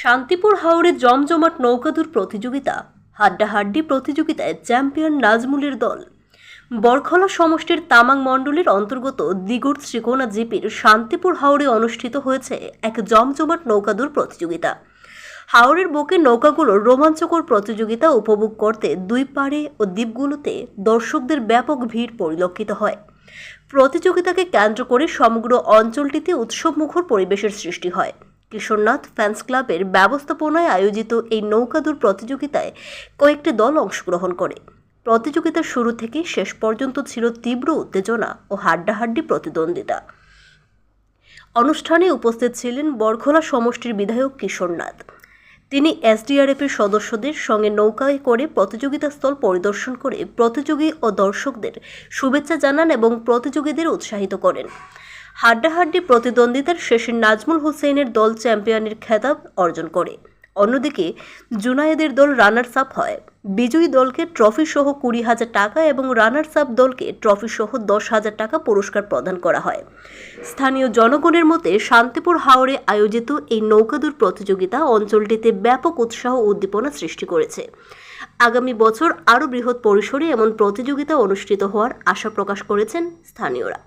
শান্তিপুর হাওরে জমজমাট নৌকাদুর প্রতিযোগিতা। হাড্ডাহাড্ডি প্রতিযোগিতায় চ্যাম্পিয়ন নাজমুলের দল। বরখলা সমষ্টির তামাং মণ্ডলের অন্তর্গত দিগুড় শ্রীকোনা জিপির শান্তিপুর হাওরে অনুষ্ঠিত হয়েছে এক জমজমাট নৌকাদুর প্রতিযোগিতা। হাওরের বুকে নৌকাগুলোর রোমাঞ্চকর প্রতিযোগিতা উপভোগ করতে দুই পাড়ে ও দ্বীপগুলোতে দর্শকদের ব্যাপক ভিড় পরিলক্ষিত হয়। প্রতিযোগিতাকে কেন্দ্র করে সমগ্র অঞ্চলটিতে উৎসবমুখর পরিবেশের সৃষ্টি হয়। কিশোরনাথ ফ্যান্স ক্লাবের ব্যবস্থাপনায় আয়োজিত এই নৌকাদুর প্রতিযোগিতায় কয়েকটি দল অংশগ্রহণ করে। প্রতিযোগিতার শুরু থেকে শেষ পর্যন্ত ছিল তীব্র উত্তেজনা ও হাড্ডাহাড্ডি প্রতিদ্বন্দ্বিতা। অনুষ্ঠানে উপস্থিত ছিলেন বরখলা সমষ্টির বিধায়ক কিশোরনাথ। তিনি এসডিআরএফের সদস্যদের সঙ্গে নৌকায় করে প্রতিযোগিতাস্থল পরিদর্শন করে প্রতিযোগী ও দর্শকদের শুভেচ্ছা জানান এবং প্রতিযোগীদের উৎসাহিত করেন। হাড্ডাহাড্ডি প্রতিদ্বন্দ্বিতার শেষে নাজমুল হোসেনের দল চ্যাম্পিয়নের খেতাব অর্জন করে। অন্যদিকে জুনায়েদের দল রানার্স আপ হয়। বিজয়ী দলকে ট্রফি সহ 20,000 টাকা এবং রানার্স আপ দলকে ট্রফি সহ 10,000 টাকা পুরস্কার প্রদান করা হয়। স্থানীয় জনগণের মতে শান্তিপুর হাওরে আয়োজিত এই নৌকাদুর প্রতিযোগিতা অঞ্চলটিতে ব্যাপক উৎসাহ ও উদ্দীপনা সৃষ্টি করেছে। আগামী বছর আরও বৃহৎ পরিসরে এমন প্রতিযোগিতা অনুষ্ঠিত হওয়ার আশা প্রকাশ করেছেন স্থানীয়রা।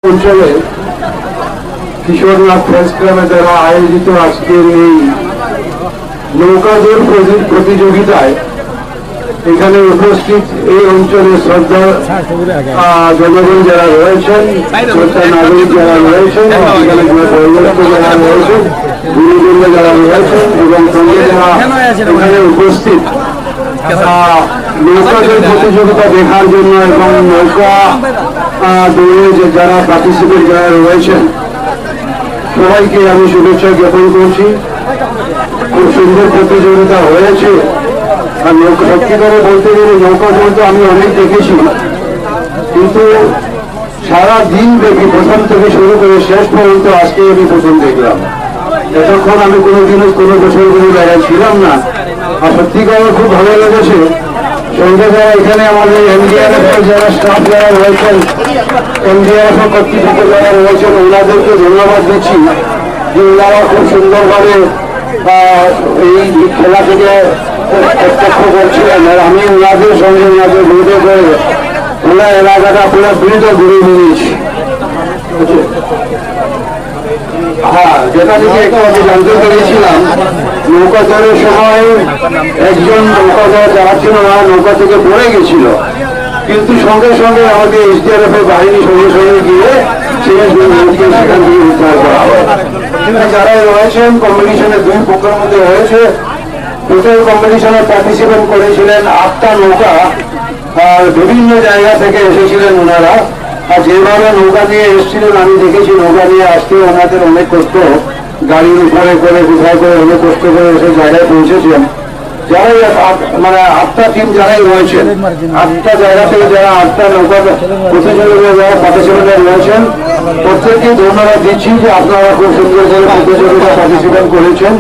অঞ্চলে কিশোরনাথ ফ্যান্স ক্লাবে দ্বারা আয়োজিত আজকের এই নৌকাদুর প্রতিযোগিতায় এখানে উপস্থিত এই অঞ্চলের শ্রদ্ধা জনগণ যারা রয়েছেন, শ্রদ্ধা নাগরিক যারা রয়েছেন, এখানে বয়োজ্যেষ্ঠ যারা রয়েছেন, গুরুজন্য যারা রয়েছেন এবং সঙ্গে যারা এখানে উপস্থিত নৌকাদুর প্রতিযোগিতা দেখার জন্য এবং নৌকা দৌড়ে যারা পার্টিসিপেট যারা রয়েছেন সবাইকে আমি শুভেচ্ছা জ্ঞাপন করছি। খুব সুন্দর প্রতিযোগিতা হয়েছে। আর সত্যিকারে বলতে গেলে নৌকা দৌড় আমি অনেক দেখেছি, কিন্তু সারা দিন দেখি প্রথম থেকে শুরু করে শেষ পর্যন্ত আজকে আমি প্রথম দেখলাম। এতক্ষণ আমি কোনোদিনও কোনো বছর কোনো জায়গায় ছিলাম না। আর সত্যিকারে খুব ভালো লেগেছে। সঙ্গে যারা এখানে আমাদের এনডিআরএফ যারা স্টাফ যারা রয়েছেন, এনডিআরএফ কর্তৃপক্ষ যারা রয়েছেন, ওনাদেরকে ধন্যবাদ দিচ্ছি যে ওনারা খুব সুন্দরভাবে এই খেলা থেকে প্রত্যক্ষ করছিলেন। আর আমি ওনাদের সঙ্গে ওনাদের বিরুদ্ধে করে ওনার এলাকাটা পুরো বিরুদ্ধে ঘুরে নিয়েছি। হ্যাঁ, যেটা থেকে একটু আমি জানতে পেরেছিলাম, নৌকা চড়ার সময় একজন নৌকা চড়া চালাচ্ছিল না, নৌকা থেকে পড়ে গেছিল, কিন্তু সঙ্গে সঙ্গে আমাদের এসডিআরএফ এর বাহিনী সঙ্গে সঙ্গে গিয়ে সেখান থেকে উদ্ধার করা হয়। যারা রয়েছেন কম্পিটিশনের দুই পক্ষের মধ্যে হয়েছে, টোটাল কম্পিটিশনে পার্টিসিপেট করেছিলেন 8টা নৌকা। আর বিভিন্ন জায়গা থেকে এসেছিলেন ওনারা। আর যেভাবে নৌকা নিয়ে এসেছিলেন আমি দেখেছি, নৌকা নিয়ে আসতে ওনাদের অনেক কষ্ট, গাড়ির উপরে করে কোথায় করে অনেক কষ্ট করে এসে জায়গায় পৌঁছেছেন। যারাই মানে 8টা টিম যারাই রয়েছেন, 8টা জায়গা থেকে যারা 8টা নৌকা প্রতিযোগিতায় যারা পার্টিসিপেন্ট রয়েছেন, প্রত্যেককে ধন্যবাদ দিচ্ছি যে আপনারা খুব সুন্দর করে প্রতিযোগিতা পার্টিসিপেট করেছেন।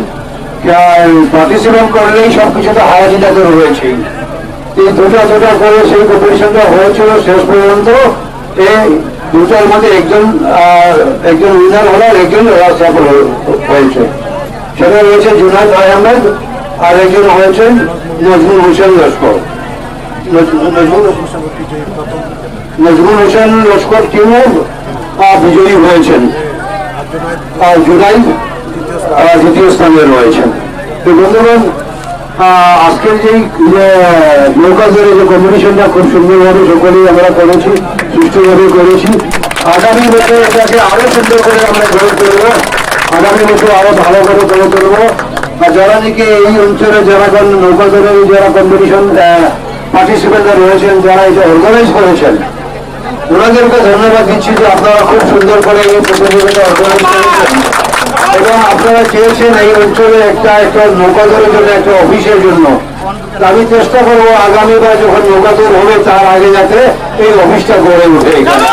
পার্টিসিপেট করলেই সবকিছুতে হারা জিতাতে রয়েছে। এই দুটা করে সেই কম্পিটিশনটা হয়েছিল। শেষ পর্যন্ত এই দুটার মধ্যে একজন উইনার হল, একজন সফল হয়েছে। সেটা রয়েছে জুনায়েদ আহমেদ আর একজন হয়েছেন নজরুল হোসেন লস্কর। নজরুল হোসেন লস্কর টিমও বিজয়ী হয়েছেন, আর জুনায়েদ দ্বিতীয় স্থানে রয়েছেন। তো বন্ধুগণ, আজকের যে নৌকাদুরের যে কম্পিটিশনটা খুব সুন্দরভাবে সকলেই আমরা করেছি, সুষ্ঠুভাবে করেছি। আগামী বছর এটাকে আরো সুন্দর করে আমরা গড়ে তুলব, আগামী বছর আরো ভালো করে গড়ে তুলব। আর যারা নাকি এই অঞ্চলে যারা নৌকাদুরের যারা কম্পিটিশন পার্টিসিপেন্টরা রয়েছেন, যারা এটা অর্গানাইজ করেছেন, ওনাদেরকে ধন্যবাদ দিচ্ছি যে আপনারা খুব সুন্দর করে এই প্রতিযোগিতা অর্গানাইজ করেছেন এবং আপনারা চেয়েছেন এই অঞ্চলে একটা নৌকাদরের জন্য একটা অফিসের জন্য। আমি চেষ্টা করবো আগামীবার যখন নৌকাদর হবে তার আগে যাতে এই অফিসটা গড়ে ওঠে এখানে।